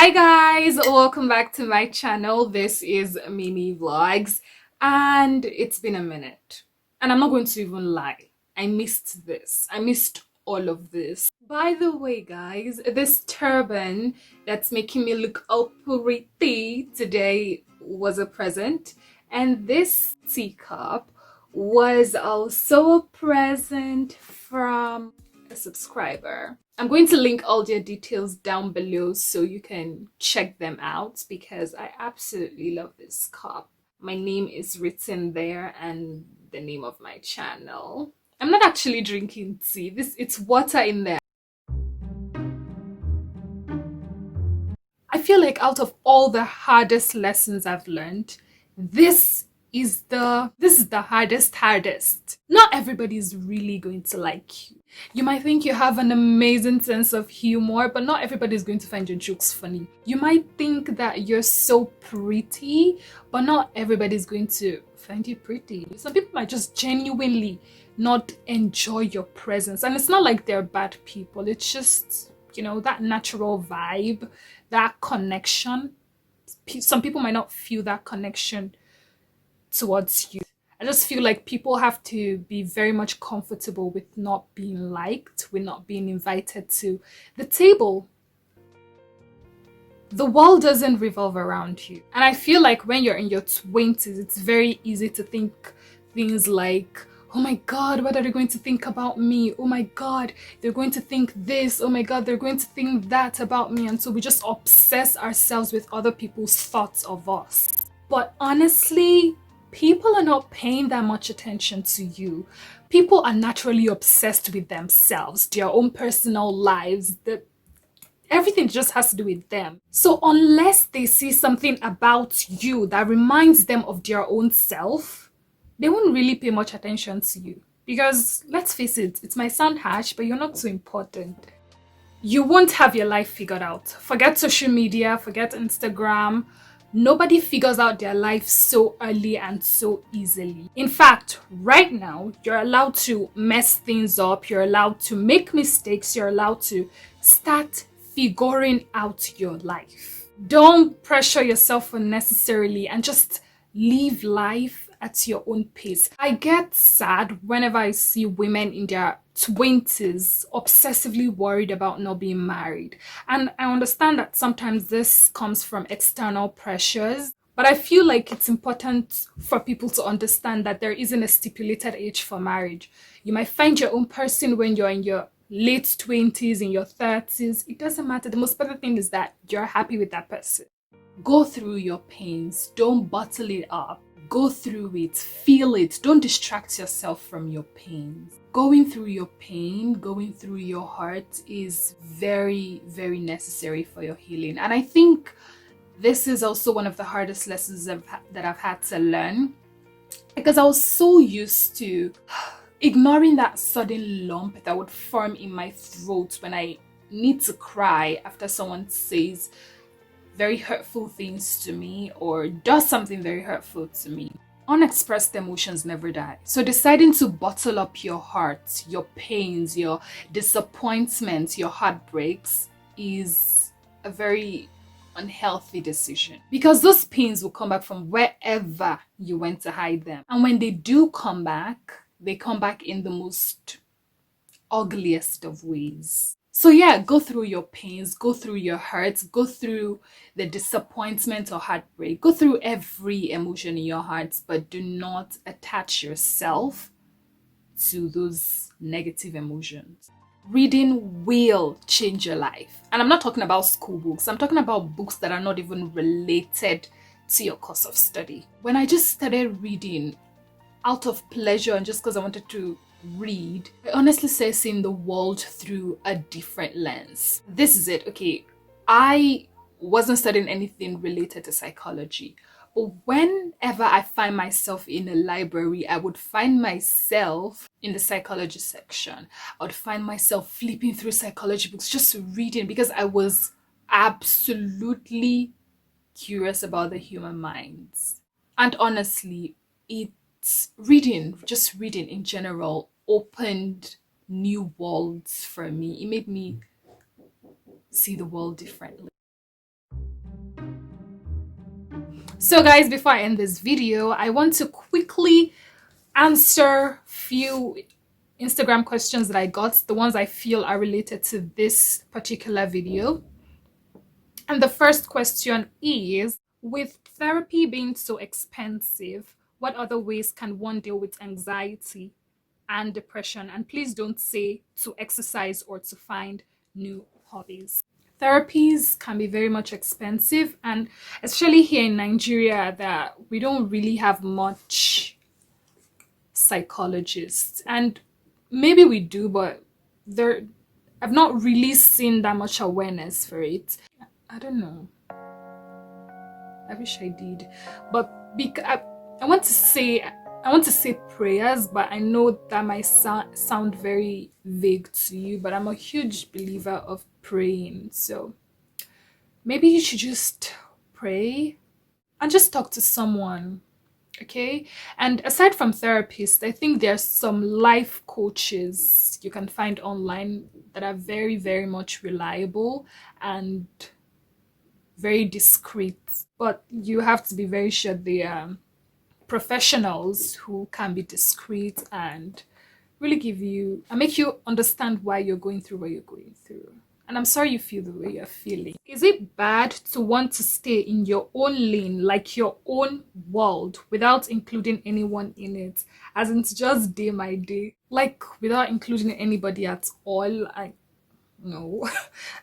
Hi guys, welcome back to my channel. This is Miimii Vlogs and it's been a minute. And I'm not going to even lie. I missed this. I missed all of this. By the way guys, this turban that's making me look all pretty today was a present. And this teacup was also a present from a subscriber. I'm going to link all their details down below so you can check them out because I absolutely love this cup. My name is written there and the name of my channel. I'm not actually drinking tea. It's water in there. I feel like out of all the hardest lessons I've learned, this is the hardest. Not everybody is really going to like you. You might think you have an amazing sense of humor, but not everybody is going to find your jokes funny. You might think that you're so pretty, but not everybody is going to find you pretty. Some people might just genuinely not enjoy your presence, and it's not like they're bad people. It's just, that natural vibe, that connection. Some people might not feel that connection towards you. I just feel like people have to be very much comfortable with not being liked, with not being invited to the table. The world doesn't revolve around you. And I feel like when you're in your 20s, it's very easy to think things like, oh my God, what are they going to think about me? Oh my God, they're going to think this. Oh my God, they're going to think that about me. And so we just obsess ourselves with other people's thoughts of us. But honestly, people are not paying that much attention to you. People are naturally obsessed with themselves, their own personal lives, everything just has to do with them. So unless they see something about you that reminds them of their own self, they won't really pay much attention to you. Because let's face it might sound harsh, but you're not so important. You won't have your life figured out. Forget social media, forget Instagram. Nobody figures out their life so early and so easily. In fact, right now, you're allowed to mess things up, you're allowed to make mistakes, you're allowed to start figuring out your life. Don't pressure yourself unnecessarily and just live life at your own pace. I get sad whenever I see women in their 20s obsessively worried about not being married. And I understand that sometimes this comes from external pressures, but I feel like it's important for people to understand that there isn't a stipulated age for marriage. You might find your own person when you're in your late 20s, in your 30s. It doesn't matter. The most important thing is that you're happy with that person. Go through your pains. Don't bottle it up. Go through it, feel it. Don't distract yourself from your pains. Going through your pain, going through your heart is very, very necessary for your healing. And I think this is also one of the hardest lessons that I've had to learn, because I was so used to ignoring that sudden lump that would form in my throat when I need to cry after someone says very hurtful things to me or does something very hurtful to me. Unexpressed emotions never die. So deciding to bottle up your heart, your pains, your disappointments, your heartbreaks is a very unhealthy decision, because those pains will come back from wherever you went to hide them. And when they do come back, they come back in the most ugliest of ways. So yeah, go through your pains, go through your hurts, go through the disappointment or heartbreak, go through every emotion in your heart, but do not attach yourself to those negative emotions. Reading will change your life. And I'm not talking about school books. I'm talking about books that are not even related to your course of study. When I just started reading out of pleasure and just because I wanted to read, I honestly say seeing the world through a different lens. This is it. Okay, I wasn't studying anything related to psychology, but whenever I find myself in a library, I would find myself in the psychology section. I would find myself flipping through psychology books, just reading, because I was absolutely curious about the human minds. And honestly, just reading in general opened new worlds for me. It made me see the world differently. So guys, before I end this video, I want to quickly answer few Instagram questions that I got, the ones I feel are related to this particular video. And the first question is, with therapy being so expensive, what other ways can one deal with anxiety and depression? And please don't say to exercise or to find new hobbies. Therapies can be very much expensive, and especially here in Nigeria, that we don't really have much psychologists, and maybe we do, but there I've not really seen that much awareness for it. I don't know. I wish I did, but I want to say prayers, but I know that might sound very vague to you. But I'm a huge believer of praying, so maybe you should just pray and just talk to someone. Okay. And aside from therapists, I think there's some life coaches you can find online that are very, very much reliable and very discreet. But you have to be very sure they are professionals who can be discreet and really give you and make you understand why you're going through what you're going through. And I'm sorry you feel the way you're feeling. Is it bad to want to stay in your own lane, like your own world, without including anyone in it? As in, it's just day by day, like without including anybody at all? I no.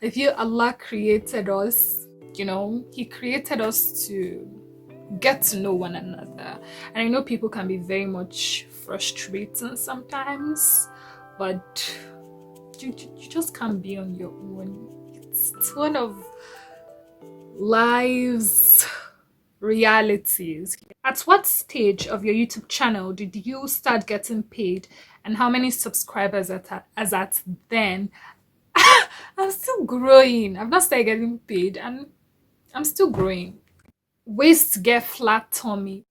I feel Allah created us, He created us to get to know one another. And I know people can be very much frustrating sometimes, but you just can't be on your own. It's one of life's realities. At what stage of your YouTube channel did you start getting paid, and how many subscribers as at then? I'm still growing. I've not started getting paid, and I'm still growing. Ways to get flat tummy.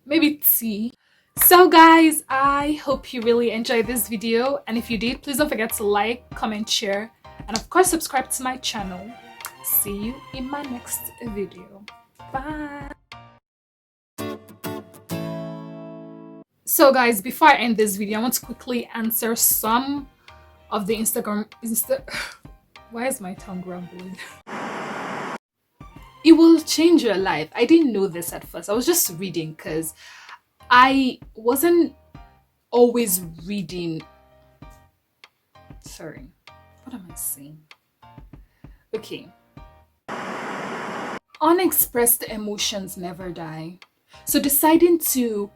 Maybe tea. So guys, I hope you really enjoyed this video, and if you did, please don't forget to like, comment, share, and of course subscribe to my channel. See you in my next video. Bye. So guys, before I end this video, I want to quickly answer some of the why is my tongue rumbling? It will change your life. I didn't know this at first. I was just reading because I wasn't always reading. Sorry, what am I saying? Okay. Unexpressed emotions never die. So deciding to